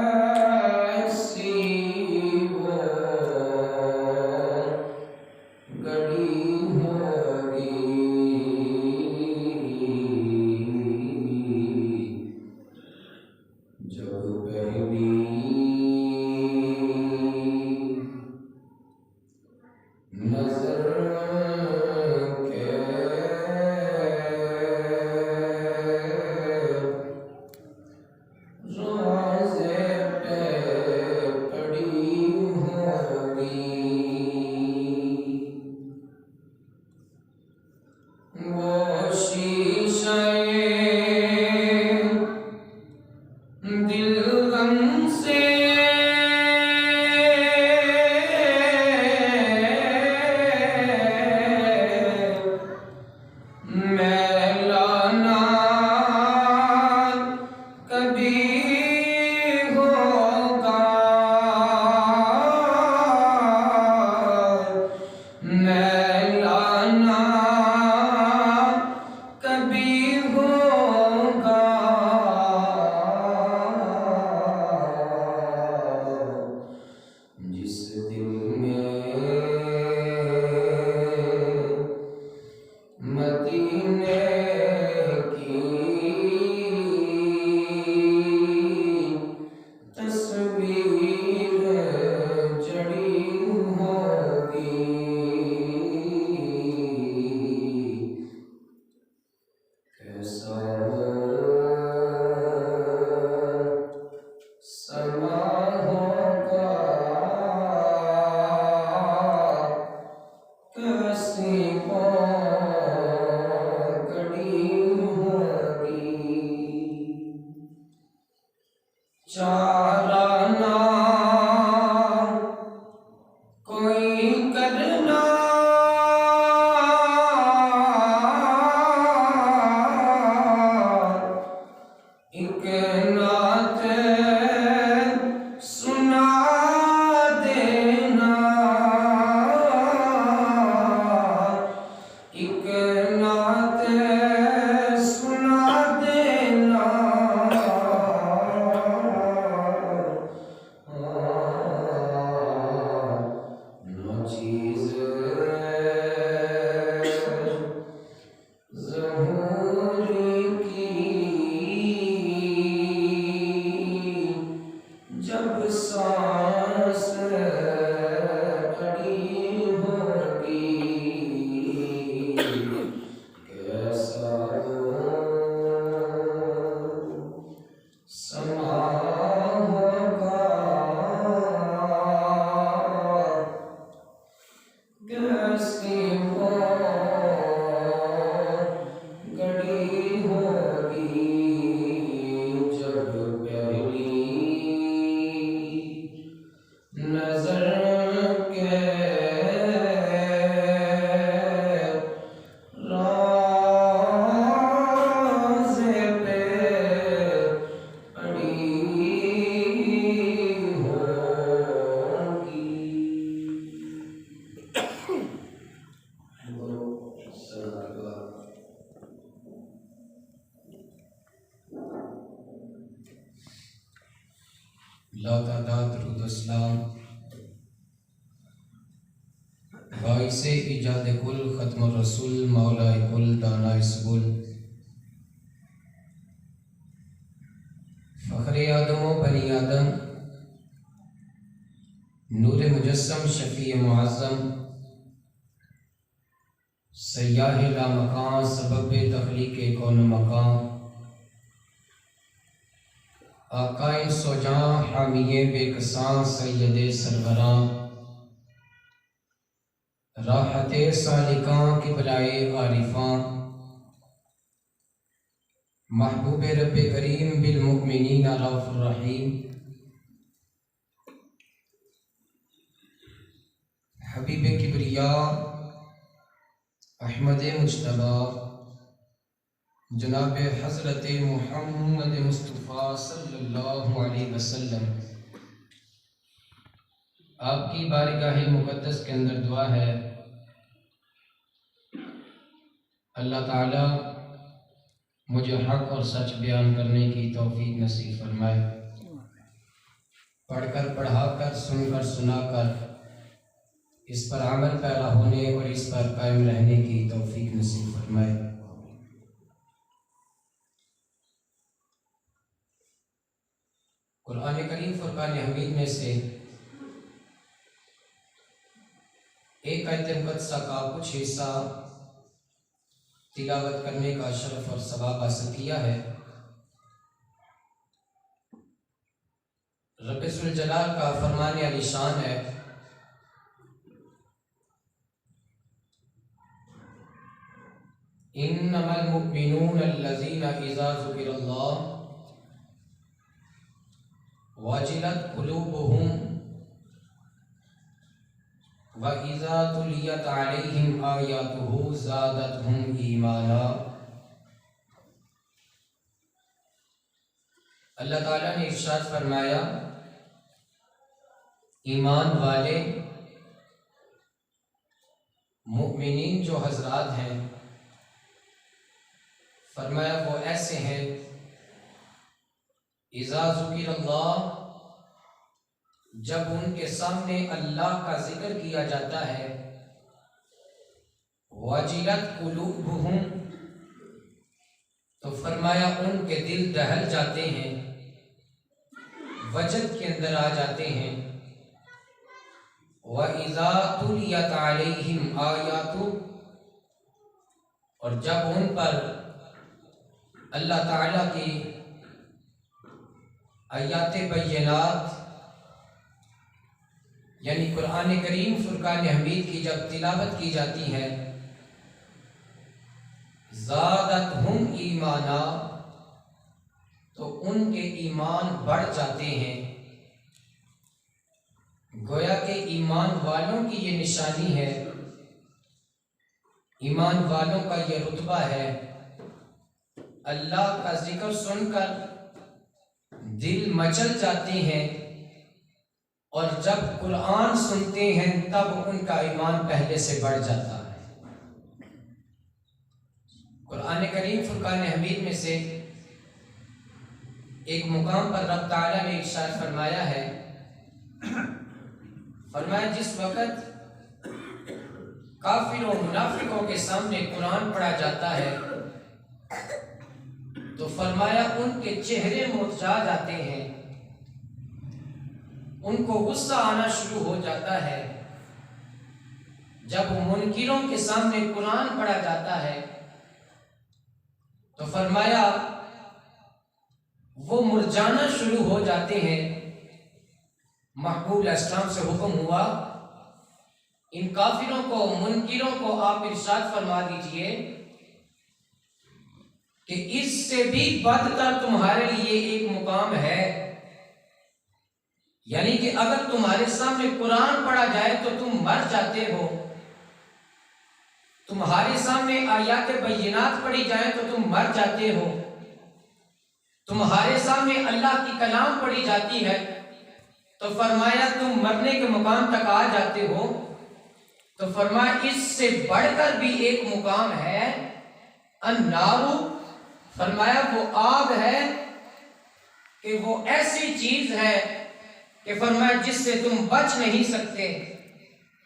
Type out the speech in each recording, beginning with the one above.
ایسی وہ گڑی ہوگی جب پہلی نظر کے روزے پہ پڑی ہوگی وہ شیشہ دل غم سے میلا نہ کبھی ہوگا، میلا نہ کبھی ہوگا، جس دل میں مدینے کی تصویر جڑی ہوگی، کیسا سما ہوگا، کیسی وہ گڑی ہوگی، چارہ نہ کوئی کرنا، ایک نعت سنا دینا، ایک نعت سنا دینا، ناچیز ظہوری کی جب سانس کھڑی ہوگی، کیسا سما ہوگا، کیسی وہ گڑی ہوگی، جب پہلی نظر کے روزے پہ پڑی ہوگی۔ لا تعداد درود و اسلام باعث ایجاد کل ختم الرسول مولا کل دانا سبل فخر آدم و بنی آدم نور مجسم شفیع معظم سیاہ لامکان سبب تخلیق کون مکان آقا سوجاں حامی بے کساں سید سروراں راحت سالکاں قبلۂ عارفاں محبوب رب کریم بالمؤمنین رؤوف الرحیم حبیب کبریاء احمد مجتبیٰ جناب حضرت محمد مصطفیٰ صلی اللہ علیہ وسلم، آپ کی بارگاہ مقدس کے اندر دعا ہے اللہ تعالیٰ مجھے حق اور سچ بیان کرنے کی توفیق نصیب فرمائے، پڑھ کر پڑھا کر سن کر سنا کر اس پر عمل پیرا ہونے اور اس پر قائم رہنے کی توفیق نصیب فرمائے۔ قرآن کریم فرقان حمید میں سے ایک آیت مقدسہ کا کچھ حصہ تلاوت کرنے کا شرف اور ثواب حاصل کیا ہے۔ رب ذوالجلال کا فرمان علی شان ہے، انما المؤمنون الذین اذا ذکر اللہ وجلت قلوبهم وَإِذَا تُلِيَتْ عَلَيْهِمْ آيَاتُهُ زَادَتْهُمْ ایمانا۔ اللہ تعالیٰ نے ارشاد فرمایا، ایمان والے مؤمنین جو حضرات ہیں، فرمایا وہ ایسے ہیں اذا ذکر اللہ، جب ان کے سامنے اللہ کا ذکر کیا جاتا ہے، وجلت قلوبہم، تو فرمایا ان کے دل دہل جاتے ہیں، وجد کے اندر آ جاتے ہیں۔ وَإِذَا تُلِيَتْ عَلَيْهِمْ آیَاتُ، اور جب ان پر اللہ تعالیٰ کی آیات بینات یعنی قرآن کریم فرقان حمید کی جب تلاوت کی جاتی ہے، زادتہم ایمانا، تو ان کے ایمان بڑھ جاتے ہیں۔ گویا کہ ایمان والوں کی یہ نشانی ہے، ایمان والوں کا یہ رتبہ ہے، اللہ کا ذکر سن کر دل مچل جاتے ہیں، اور جب قرآن سنتے ہیں تب ان کا ایمان پہلے سے بڑھ جاتا ہے۔ قرآن کریم فرقان حمید میں سے ایک مقام پر رب تعالیٰ نے ارشاد فرمایا ہے، فرمایا جس وقت کافروں منافقوں کے سامنے قرآن پڑھا جاتا ہے تو فرمایا ان کے چہرے مرجھا جاتے ہیں، ان کو غصہ آنا شروع ہو جاتا ہے۔ جب منکروں کے سامنے قرآن پڑھا جاتا ہے تو فرمایا وہ مرجانا شروع ہو جاتے ہیں۔ محبوب علیہ السلام سے حکم ہوا، ان کافروں کو منکروں کو آپ ارشاد فرما دیجئے کہ اس سے بھی بدتر تمہارے لیے ایک مقام ہے، یعنی کہ اگر تمہارے سامنے قرآن پڑھا جائے تو تم مر جاتے ہو، تمہارے سامنے آیات بینات پڑھی جائیں تو تم مر جاتے ہو، تمہارے سامنے اللہ کی کلام پڑھی جاتی ہے تو فرمایا تم مرنے کے مقام تک آ جاتے ہو۔ تو فرمایا اس سے بڑھ کر بھی ایک مقام ہے، النار، فرمایا وہ آگ ہے کہ وہ ایسی چیز ہے کہ فرمایا جس سے تم بچ نہیں سکتے۔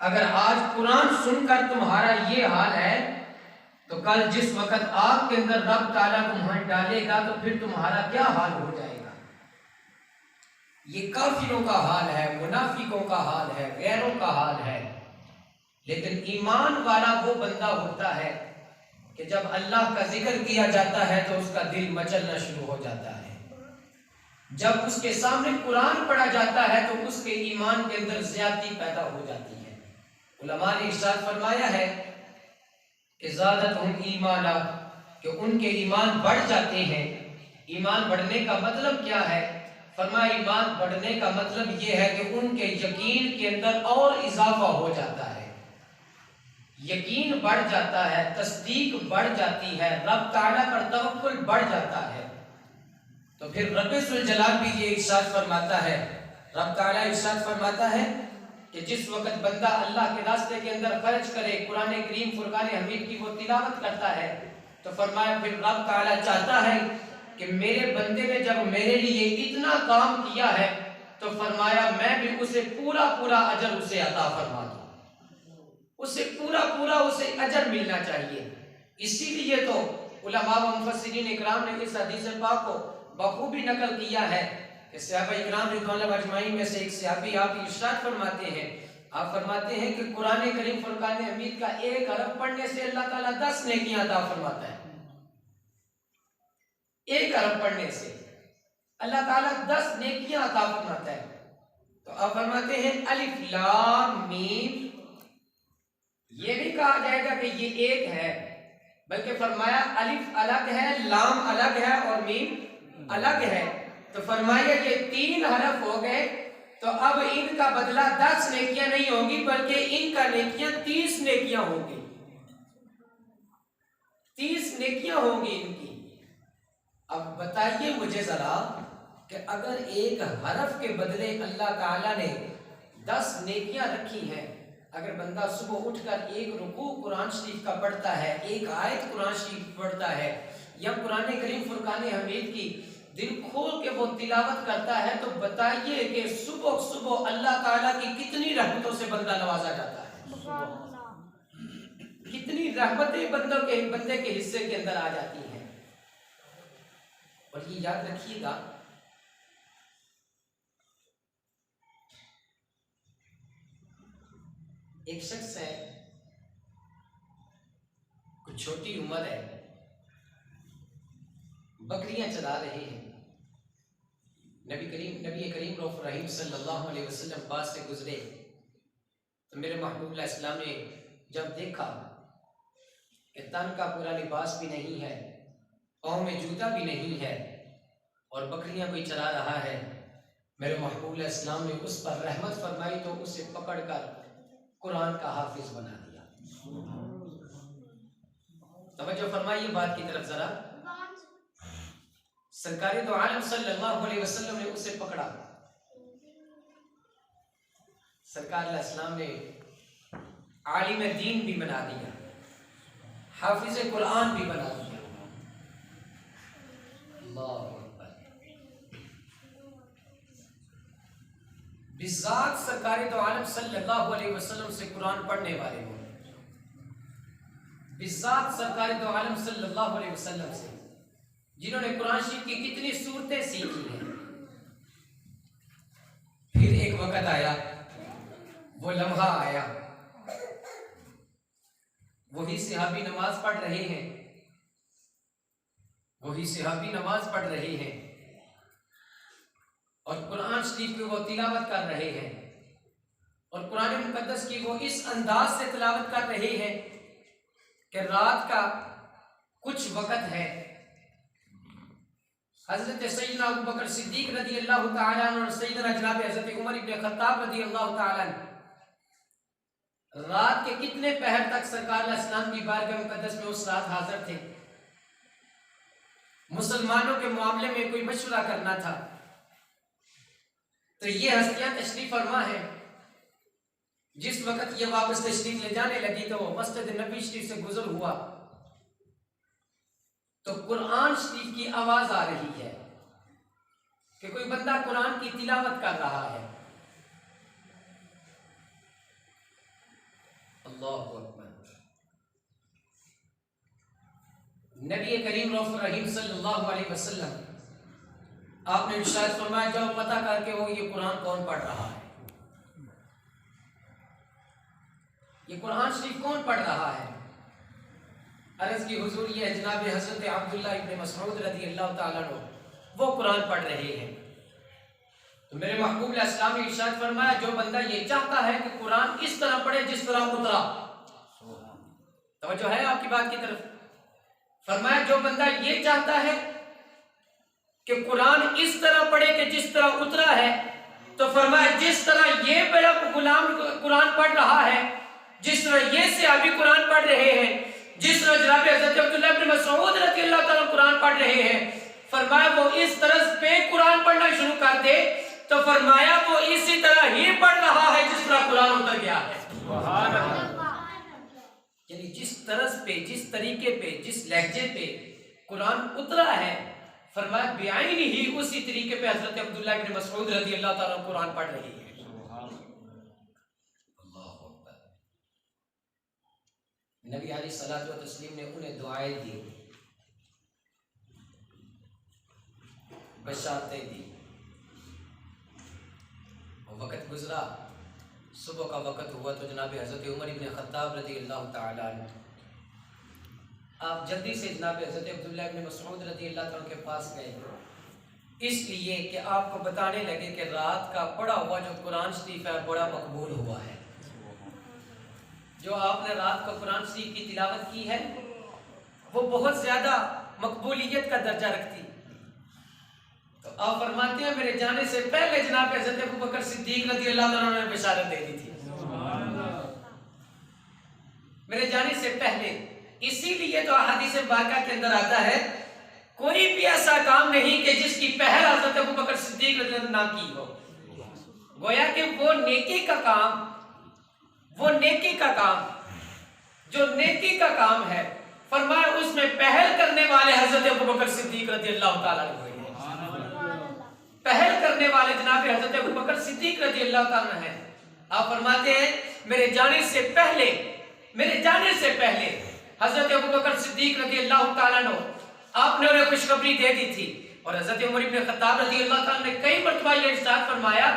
اگر آج قرآن سن کر تمہارا یہ حال ہے تو کل جس وقت آگ کے اندر رب تعالیٰ تمہیں ڈالے گا تو پھر تمہارا کیا حال ہو جائے گا۔ یہ کافروں کا حال ہے، منافقوں کا حال ہے، غیروں کا حال ہے۔ لیکن ایمان والا وہ بندہ ہوتا ہے کہ جب اللہ کا ذکر کیا جاتا ہے تو اس کا دل مچلنا شروع ہو جاتا ہے، جب اس کے سامنے قرآن پڑھا جاتا ہے تو اس کے ایمان کے اندر زیادتی پیدا ہو جاتی ہے۔ علماء نے ارشاد فرمایا ہے کہ زادتہم ایمانا، کہ ان کے ایمان بڑھ جاتے ہیں۔ ایمان بڑھنے کا مطلب کیا ہے؟ فرمایا ایمان بڑھنے کا مطلب یہ ہے کہ ان کے یقین کے اندر اور اضافہ ہو جاتا ہے، یقین بڑھ جاتا ہے، تصدیق بڑھ جاتی ہے، رب تعالیٰ پر توکل بڑھ جاتا ہے۔ تو پھر رب ذوالجلال بھی یہ ارشاد فرماتا ہے، رب تعالیٰ ارشاد فرماتا ہے کہ جس وقت بندہ اللہ کے راستے کے اندر خرچ کرے، قرآن کریم فرقان حمید کی وہ تلاوت کرتا ہے تو فرمایا پھر رب تعالیٰ چاہتا ہے کہ میرے بندے نے جب میرے لیے اتنا کام کیا ہے تو فرمایا میں بھی اسے پورا پورا اجر اسے عطا فرما دوں، اسے پورا پورا اسے اجر ملنا چاہیے۔ اسی لیے تو علماء و مفسرین اکرام نے اس حدیث پاک کو بخوبی نقل کیا ہے کہ صحابہ اکرام رضوان اللہ اجمعین میں سے ایک صحابی آپ ارشاد فرماتے ہیں، آپ فرماتے ہیں کہ قرآن کریم فرقان حمید کا ایک حرف پڑھنے سے اللہ تعالیٰ 10 نیکیاں عطا فرماتا ہے۔ ایک حرف پڑھنے سے اللہ تعالیٰ 10 نیکیاں عطا فرماتا ہے۔ تو آپ فرماتے ہیں الف لام میم، یہ نہیں کہا جائے گا کہ یہ ایک ہے، بلکہ فرمایا الف الگ ہے، لام الگ ہے اور میم الگ ہے۔ تو فرمایا یہ 3 حرف ہو گئے، تو اب ان کا بدلہ 10 نیکیاں نہیں ہوگی بلکہ ان کا نیکیاں 30 نیکیاں ہوں گی، 30 نیکیاں ہوں گی ان کی۔ اب بتائیے مجھے ذرا کہ اگر ایک حرف کے بدلے اللہ تعالیٰ نے 10 نیکیاں رکھی ہیں، اگر بندہ صبح اٹھ کر ایک رکوع قرآن شریف کا پڑھتا ہے، ایک آیت قرآن شریف پڑھتا ہے، یا قرآن کریم فرقان حمید کی دل کھول کے وہ تلاوت کرتا ہے، تو بتائیے کہ صبح صبح اللہ تعالیٰ کی کتنی رحمتوں سے بندہ نوازا جاتا ہے، کتنی رحمتیں بندے کے حصے کے اندر آ جاتی ہیں۔ اور یہ یاد رکھیے گا، ایک شخص ہے، کچھ چھوٹی عمر ہے، بکریاں چلا رہے ہیں، نبی کریم رؤوف رحیم صلی اللہ علیہ وسلم پاس سے گزرے تو میرے محبوب علیہ السلام نے جب دیکھا کہ تن کا پورا لباس بھی نہیں ہے، پاؤں میں جوتا بھی نہیں ہے اور بکریاں کوئی چلا رہا ہے، میرے محبوب علیہ السلام نے اس پر رحمت فرمائی تو اسے پکڑ کر قرآن کا حافظ بنا دیا۔ توجہ فرمائیے بات کی طرف ذرا، سرکار دو عالم صلی اللہ علیہ وسلم نے اسے پکڑا، سرکار علیہ السلام نے عالم دین بھی بنا دیا، حافظ قرآن بھی بنا دیا۔ اللہ اکبر، بذات سرکار دو عالم صلی اللہ علیہ وسلم سے قرآن پڑھنے والے ہوں، بذات سرکار دو عالم صلی اللہ علیہ وسلم سے جنہوں نے قرآن شریف کی کتنی صورتیں سیکھی ہیں۔ پھر ایک وقت آیا، وہ لمحہ آیا، وہی صحابی نماز پڑھ رہے ہیں، وہی صحابی نماز پڑھ رہے ہیں اور قرآن شریف کی وہ تلاوت کر رہے ہیں، اور قرآن مقدس کی وہ اس انداز سے تلاوت کر رہے ہیں کہ رات کا کچھ وقت ہے، حضرت سیدنا ابو بکر صدیق رضی اللہ تعالیٰ عنہ اور سیدنا جناب حضرت عمر ابن خطاب رضی اللہ تعالیٰ عنہ رات کے کتنے پہر تک سرکار علیہ السلام کی بارگاہ مقدس میں اس رات حاضر تھے، مسلمانوں کے معاملے میں کوئی مشورہ کرنا تھا، تو یہ ہستیاں تشریف فرما ہے۔ جس وقت یہ واپس تشریف لے جانے لگی تو مسجد نبی شریف سے گزر ہوا تو قرآن شریف کی آواز آ رہی ہے کہ کوئی بندہ قرآن کی تلاوت کر رہا ہے۔ اللہ اکبر، نبی کریم رؤوف رحیم صلی اللہ علیہ وسلم آپ نے ارشاد فرمایا جاؤ پتہ کر کے وہ یہ قرآن کون پڑھ رہا ہے، یہ قرآن شریف کون پڑھ رہا ہے۔ عرض کی حضور یہ جناب حضرت عبداللہ ابن مسعود رضی اللہ تعالیٰ عنہ وہ قرآن پڑھ رہے ہیں۔ تو میرے محبوب علیہ السلام نے ارشاد فرمایا جو بندہ یہ چاہتا ہے کہ قرآن اس طرح پڑھے جس طرح اترا، توجہ ہے آپ کی بات کی طرف، فرمایا جو بندہ یہ چاہتا ہے کہ قرآن اس طرح پڑھے کہ جس طرح اترا ہے، تو فرمایا جس طرح یہ بڑا غلام قرآن پڑھ رہا ہے، جس طرح یہ صحابی قرآن پڑھ رہے ہیں، جس طرح جناب حضرت عبداللہ ابن مسعود رضی اللہ تعالیٰ قرآن پڑھ رہے ہیں، فرمایا وہ اس طرز پہ قرآن پڑھنا شروع کر دے تو فرمایا وہ اسی طرح ہی پڑھ رہا ہے جس طرح قرآن اتر گیا ہے۔ یعنی جس طرز پہ، جس طریقے پہ، جس لہجے پہ قرآن اترا ہے، فرمایا بعین ہی اسی طریقے پہ حضرت عبداللہ ابن مسعود رضی اللہ تعالیٰ قرآن پڑھ رہی ہے۔ اللہ اکبر۔ نبی علیہ الصلوۃ والتسلیم نے انہیں دعائیں دی، بشارتیں دی۔ وقت گزرا، صبح کا وقت ہوا تو جناب حضرت عمر ابن خطاب رضی اللہ تعالیٰ عنہ آپ جلدی سے جناب حضرت عبداللہ ابن مسعود رضی اللہ تعالیٰ کے پاس گئے، اس لیے کہ آپ کو بتانے لگے کہ رات کا پڑھا ہوا جو قرآن شریف ہے بڑا مقبول ہوا ہے، جو آپ نے رات کو قرآن شریف کی تلاوت کی ہے وہ بہت زیادہ مقبولیت کا درجہ رکھتی۔ تو آپ فرماتے ہیں میرے جانے سے پہلے جناب حضرت ابوبکر صدیق رضی اللہ عنہ نے بشارت دے دی تھی، میرے جانے سے پہلے۔ اسی لیے تو احادیث مبارکہ کے اندر آتا ہے کوئی بھی ایسا کام نہیں کہ جس کی پہل حضرت ابوبکر صدیق رضی اللہ عنہ نہ کی ہو، گویا کہ وہ نیکی کا کام، وہ نیکی کا کام جو نیکی کا کام ہے، فرمایا اس میں پہل کرنے والے حضرت ابوبکر صدیق رضی اللہ تعالیٰ عنہ ہیں۔ پہل کرنے والے جناب حضرت ابوبکر صدیق رضی اللہ تعالیٰ عنہ ہیں۔ آپ فرماتے ہیں میرے جانے سے پہلے، میرے جانے سے پہلے حضرت ابوبکر صدیق رضی اللہ تعالیٰ عنہ آپ نے انہیں خوشخبری دے دی تھی، اور حضرت عمر بن خطاب رضی اللہ تعالیٰ نے کئی مرتبہ یہ ارشاد فرمایا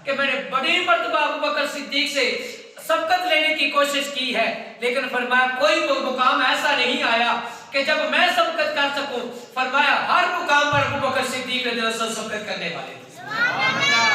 کہ میں نے بڑی مرتبہ ابوبکر صدیق سے سبقت لینے کی کوشش کی ہے، لیکن فرمایا کوئی مقام ایسا نہیں آیا کہ جب میں سبقت کر سکوں، فرمایا ہر مقام پر ابوبکر صدیق رضی اللہ عنہ سبقت کرنے والے تھے۔